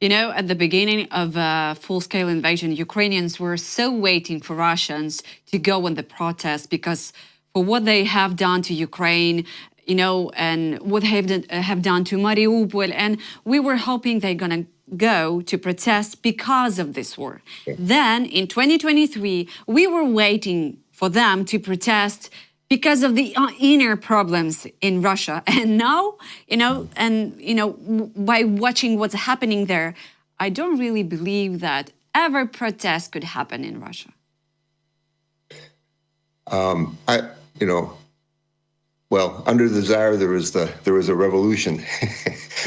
You know, at the beginning of a full-scale invasion, Ukrainians were so waiting for Russians to go on the protest because for what they have done to Ukraine, you know, and what have done to Mariupol, and we were hoping they're gonna go to protest because of this war. Then in 2023, we were waiting for them to protest because of the inner problems in Russia. And now, by watching what's happening there, I don't really believe that ever protest could happen in Russia. Well, under the Tsar, there was a revolution.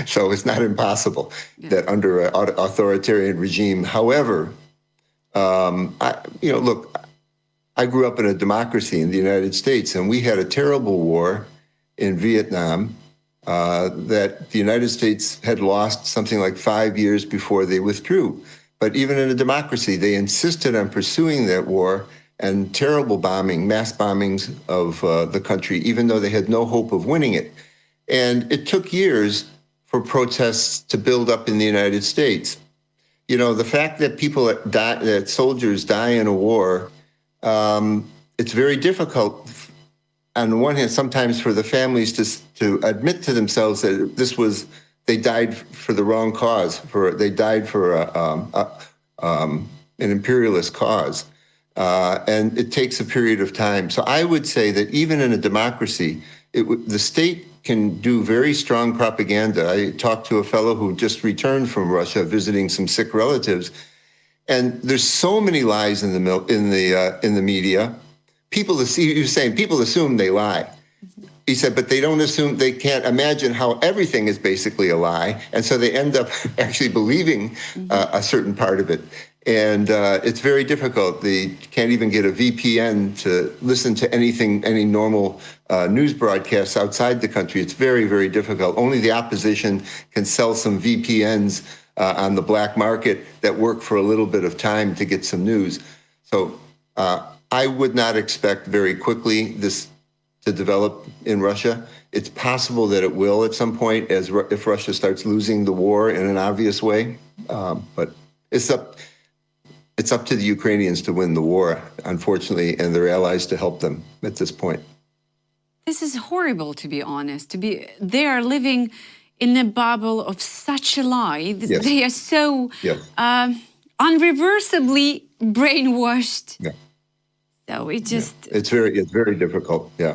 So it's not impossible that under an authoritarian regime. However, look, I grew up in a democracy in the United States, and we had a terrible war in Vietnam that the United States had lost something like 5 years before they withdrew. But even in a democracy, they insisted on pursuing that war and terrible bombing, mass bombings of the country, even though they had no hope of winning it. And it took years for protests to build up in the United States. You know, the fact that that soldiers die in a war, it's very difficult, on the one hand, sometimes for the families to admit to themselves that they died for the wrong cause, they died for an imperialist cause. And it takes a period of time. So I would say that even in a democracy, the state can do very strong propaganda. I talked to a fellow who just returned from Russia visiting some sick relatives, and there's so many lies in the media. People assume they lie. He said, but they can't imagine how everything is basically a lie, and so they end up actually believing a certain part of it. And it's very difficult. They can't even get a VPN to listen to any normal news broadcasts outside the country. It's very, very difficult. Only the opposition can sell some VPNs on the black market that work for a little bit of time to get some news. So I would not expect very quickly this to develop in Russia. It's possible that it will at some point if Russia starts losing the war in an obvious way. But it's up to the Ukrainians to win the war, unfortunately, and their allies to help them at this point. This is horrible, to be honest. They are living in a bubble of such a lie. Yes. They are so unreversibly brainwashed. Yeah. So it just... It's very difficult, yeah.